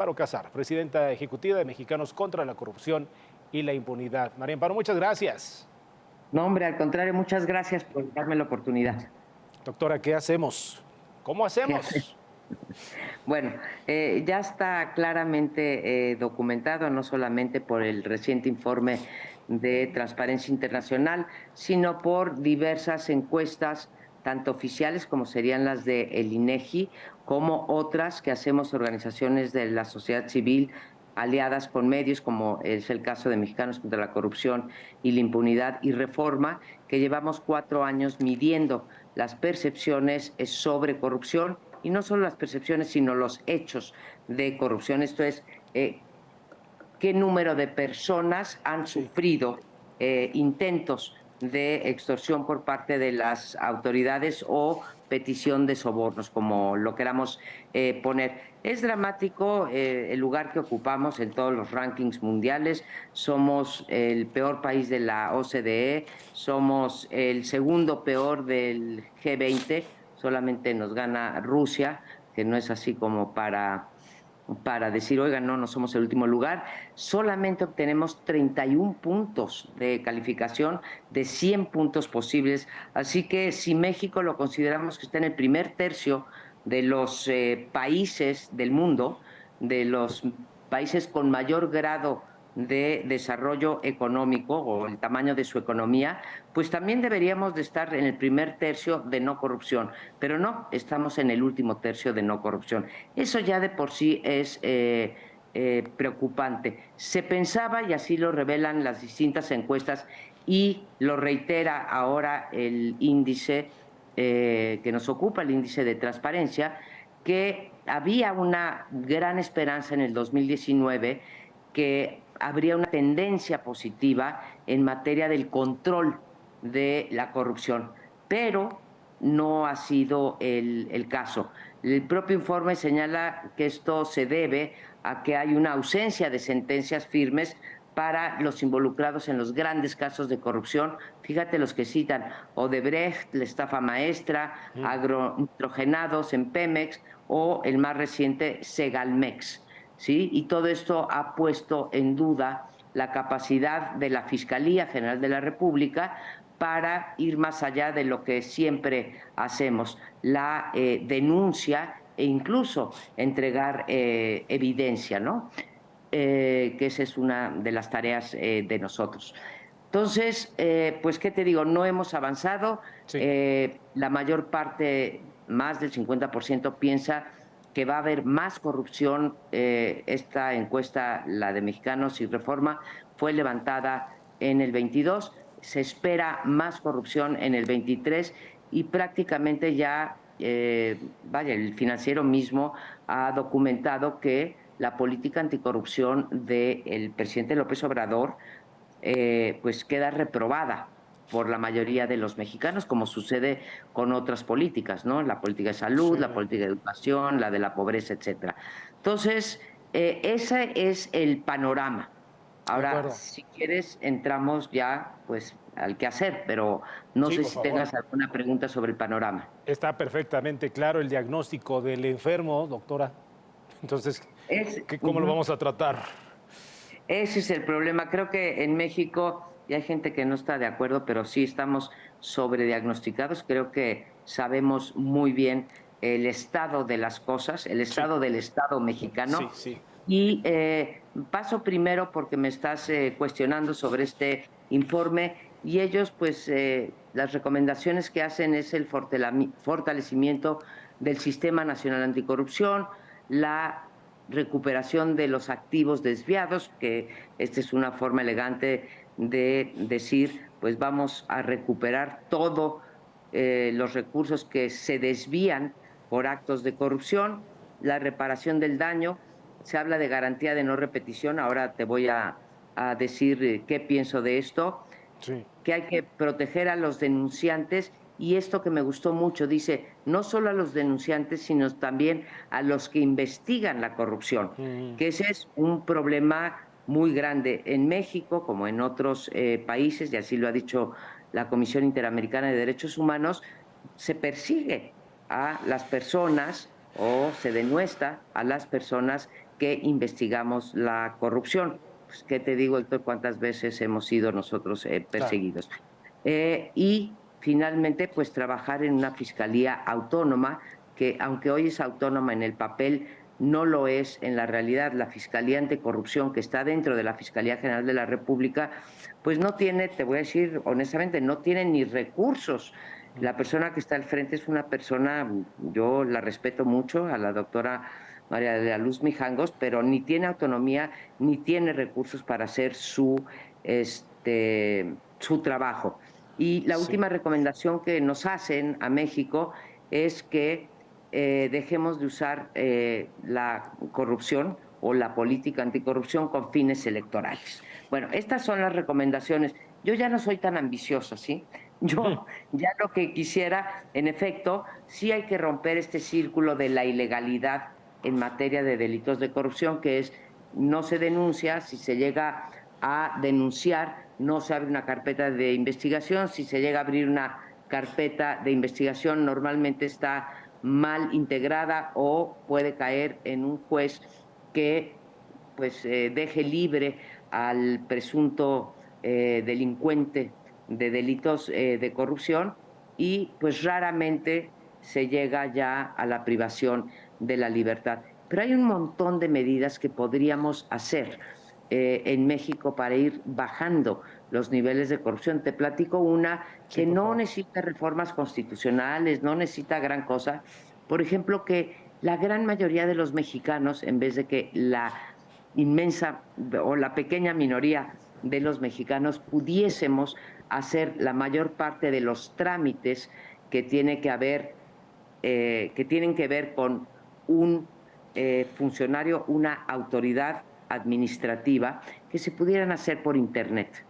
Amparo Casar, presidenta ejecutiva de Mexicanos contra la Corrupción y la Impunidad. María Amparo, muchas gracias. No, hombre, al contrario, muchas gracias por darme la oportunidad. Doctora, ¿qué hacemos? ¿Cómo ¿Qué hace? hacemos? Bueno, ya está claramente documentado, no solamente por el reciente informe de Transparencia Internacional, sino por diversas encuestas, tanto oficiales como serían las de el INEGI, como otras que hacemos organizaciones de la sociedad civil aliadas con medios, como es el caso de Mexicanos contra la Corrupción y la Impunidad y Reforma, que llevamos 4 años midiendo las percepciones sobre corrupción, y no solo las percepciones, sino los hechos de corrupción. Esto es, qué número de personas han Sí. sufrido intentos de extorsión por parte de las autoridades o petición de sobornos, como lo queramos poner. Es dramático el lugar que ocupamos en todos los rankings mundiales. Somos el peor país de la OCDE, somos el segundo peor del G20, solamente nos gana Rusia, que no es así como para decir, oigan, no somos el último lugar. Solamente obtenemos 31 puntos de calificación de 100 puntos posibles. Así que si México lo consideramos que está en el primer tercio de los países del mundo, de los países con mayor grado de desarrollo económico o el tamaño de su economía, pues también deberíamos de estar en el primer tercio de no corrupción, pero no, estamos en el último tercio de no corrupción. Eso ya de por sí es preocupante. Se pensaba, y así lo revelan las distintas encuestas, y lo reitera ahora el índice que nos ocupa, el índice de transparencia, que había una gran esperanza en el 2019 que habría una tendencia positiva en materia del control de la corrupción, pero no ha sido el caso. El propio informe señala que esto se debe a que hay una ausencia de sentencias firmes para los involucrados en los grandes casos de corrupción. Fíjate los que citan: Odebrecht, la estafa maestra, agronitrogenados en Pemex o el más reciente Segalmex, ¿sí? Y todo esto ha puesto en duda la capacidad de la Fiscalía General de la República para ir más allá de lo que siempre hacemos, la denuncia e incluso entregar evidencia, ¿no? Que esa es una de las tareas de nosotros. Entonces, pues, ¿qué te digo? No hemos avanzado. Sí. La mayor parte, más del 50%, piensa que va a haber más corrupción. Esta encuesta, la de Mexicanos y Reforma, fue levantada en el 22. Se espera más corrupción en el 23 y prácticamente ya, vaya, el Financiero mismo ha documentado que la política anticorrupción del presidente López Obrador pues queda reprobada por la mayoría de los mexicanos, como sucede con otras políticas, ¿no? La política de salud, la Sí. política de educación, la de la pobreza, etcétera. Entonces, ese es el panorama. De Ahora, acuerdo. si quieres, entramos ya, pues, al qué hacer, pero no Sí, sé por si favor. tengas alguna pregunta sobre el panorama. Está perfectamente claro el diagnóstico del enfermo, doctora. Entonces, Es, ¿cómo lo vamos a tratar? Ese es el problema. Creo que en México, y hay gente que no está de acuerdo, pero sí estamos sobrediagnosticados. Creo que sabemos muy bien el estado de las cosas, el Sí, estado del Estado sí, mexicano. sí. Y paso primero porque me estás cuestionando sobre este informe, y ellos, pues, las recomendaciones que hacen es el fortalecimiento del Sistema Nacional Anticorrupción, la recuperación de los activos desviados, que esta es una forma elegante de decir, pues vamos a recuperar todos los recursos que se desvían por actos de corrupción, la reparación del daño. Se habla de garantía de no repetición. Ahora te voy a decir qué pienso de esto, Sí. que hay que proteger a los denunciantes, y esto que me gustó mucho, dice, no solo a los denunciantes, sino también a los que investigan la corrupción, Mm, que ese es un problema muy grande en México, como en otros países, y así lo ha dicho la Comisión Interamericana de Derechos Humanos. Se persigue a las personas o se denuestra a las personas que investigamos la corrupción. Pues, ¿qué te digo, Héctor? ¿Cuántas veces hemos sido nosotros Claro. perseguidos? Y finalmente, pues trabajar en una fiscalía autónoma, que aunque hoy es autónoma en el papel, no lo es en la realidad. La Fiscalía Anticorrupción, que está dentro de la Fiscalía General de la República, pues no tiene, te voy a decir honestamente, no tiene ni recursos. La persona que está al frente es una persona, yo la respeto mucho, a la doctora María de la Luz Mijangos, pero ni tiene autonomía ni tiene recursos para hacer su trabajo. Y la Sí, última recomendación que nos hacen a México es que dejemos de usar la corrupción o la política anticorrupción con fines electorales. Bueno, estas son las recomendaciones. Yo ya no soy tan ambiciosa, ¿sí? Yo ya lo que quisiera, en efecto, sí hay que romper este círculo de la ilegalidad en materia de delitos de corrupción, que es no se denuncia, si se llega a denunciar, no se abre una carpeta de investigación, si se llega a abrir una carpeta de investigación, normalmente está mal integrada o puede caer en un juez que pues deje libre al presunto delincuente de delitos de corrupción y pues raramente se llega ya a la privación de la libertad. Pero hay un montón de medidas que podríamos hacer en México para ir bajando los niveles de corrupción. Te platico una sí, que por no favor. necesita reformas constitucionales, no necesita gran cosa. Por ejemplo, que la gran mayoría de los mexicanos, en vez de que la inmensa o la pequeña minoría de los mexicanos pudiésemos hacer la mayor parte de los trámites que tiene que haber, que tienen que ver con un funcionario, una autoridad administrativa, que se pudieran hacer por Internet.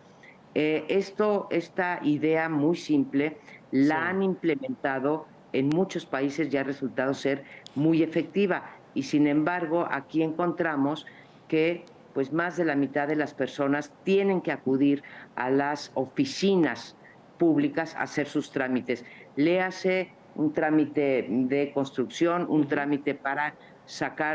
Esta idea muy simple la Sí, han implementado en muchos países y ha resultado ser muy efectiva. Y sin embargo, aquí encontramos que pues más de la mitad de las personas tienen que acudir a las oficinas públicas a hacer sus trámites. Léase un trámite de construcción, un ujú, trámite para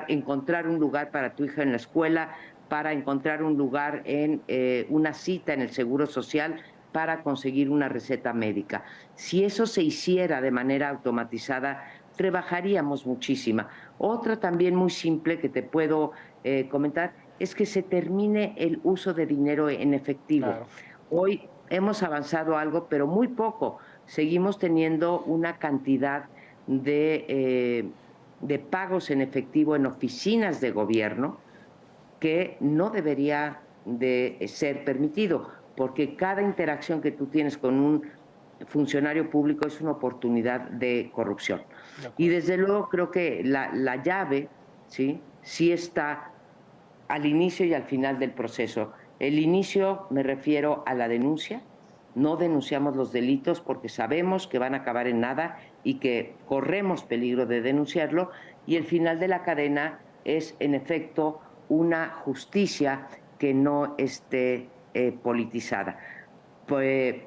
encontrar un lugar para tu hija en la escuela, para encontrar un lugar en una cita en el Seguro Social, para conseguir una receta médica. Si eso se hiciera de manera automatizada, rebajaríamos muchísima. Otra también muy simple que te puedo comentar es que se termine el uso de dinero en efectivo. claro. Hoy hemos avanzado algo, pero muy poco. Seguimos teniendo una cantidad de pagos en efectivo en oficinas de gobierno que no debería de ser permitido, porque cada interacción que tú tienes con un funcionario público es una oportunidad de corrupción. De Y acuerdo. desde luego creo que la llave, ¿sí? Sí está al inicio y al final del proceso. El inicio me refiero a la denuncia. No denunciamos los delitos porque sabemos que van a acabar en nada y que corremos peligro de denunciarlo. Y el final de la cadena es, en efecto, una justicia que no esté politizada. Pues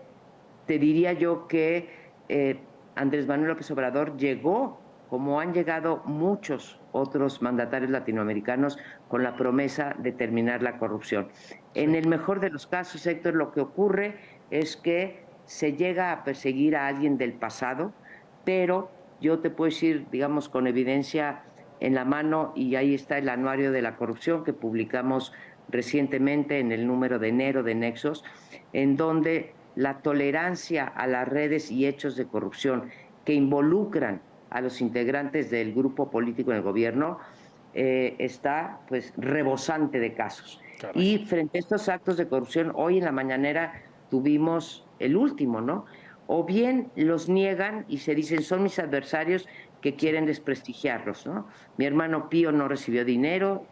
te diría yo que Andrés Manuel López Obrador llegó, como han llegado muchos otros mandatarios latinoamericanos, con la promesa de terminar la corrupción. En Sí, el mejor de los casos, Héctor, lo que ocurre es que se llega a perseguir a alguien del pasado, pero yo te puedo decir, digamos, con evidencia en la mano, y ahí está el anuario de la corrupción que publicamos recientemente en el número de enero de Nexos, en donde la tolerancia a las redes y hechos de corrupción que involucran a los integrantes del grupo político en el gobierno está pues rebosante de casos. caray. Y frente a estos actos de corrupción, hoy en la mañanera tuvimos el último, ¿no? O bien los niegan y se dicen son mis adversarios que Sí, quieren desprestigiarlos, ¿no? Mi hermano Pío no recibió dinero,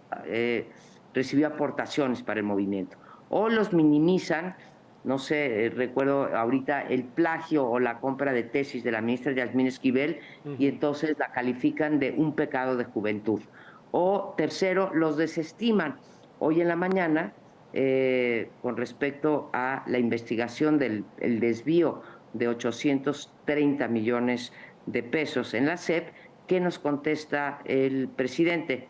recibió aportaciones para el movimiento. O los minimizan, no sé, recuerdo ahorita el plagio o la compra de tesis de la ministra Yasmín Esquivel y ujú, entonces la califican de un pecado de juventud. O tercero, los desestiman. Hoy en la mañana, con respecto a la investigación del el desvío de 830 millones de pesos en la SEP, ¿qué nos contesta el presidente?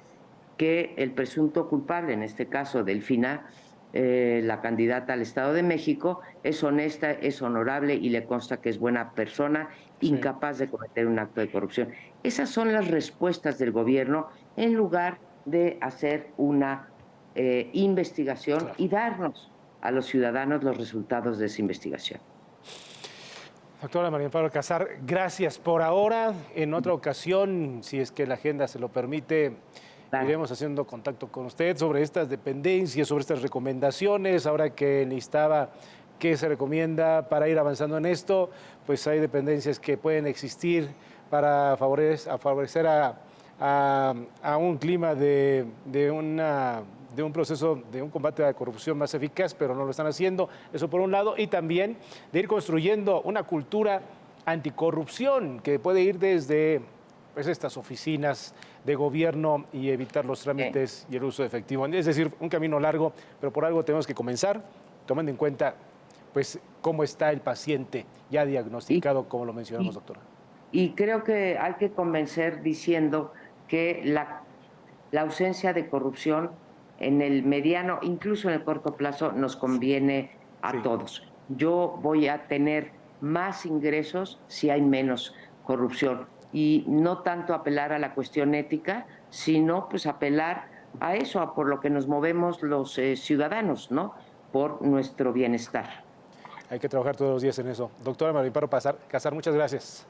que el presunto culpable, en este caso Delfina, la candidata al Estado de México, es honesta, es honorable y le consta que es buena persona, Sí, incapaz de cometer un acto de corrupción. Esas son las respuestas del gobierno en lugar de hacer una investigación claro. y darnos a los ciudadanos los resultados de esa investigación. Doctora María Amparo Alcázar, gracias por ahora. En otra ocasión, si es que la agenda se lo permite, Claro. iremos haciendo contacto con usted sobre estas dependencias, sobre estas recomendaciones. Ahora que necesitaba qué se recomienda para ir avanzando en esto, pues hay dependencias que pueden existir para favorecer a un clima de un proceso, de un combate a la corrupción más eficaz, pero no lo están haciendo. Eso por un lado. Y también de ir construyendo una cultura anticorrupción que puede ir desde pues, estas oficinas de gobierno y evitar los trámites y el uso de efectivo. Es decir, un camino largo, pero por algo tenemos que comenzar, tomando en cuenta pues, cómo está el paciente ya Y, diagnosticado, como lo mencionamos, y, doctora. y creo que hay que convencer diciendo que la ausencia de corrupción en el mediano, incluso en el corto plazo, nos conviene a Sí. todos. Yo voy a tener más ingresos si hay menos corrupción y no tanto apelar a la cuestión ética, sino pues apelar a eso, a por lo que nos movemos los ciudadanos, ¿no? Por nuestro bienestar. Hay que trabajar todos los días en eso. Doctora María Amparo Casar, muchas gracias.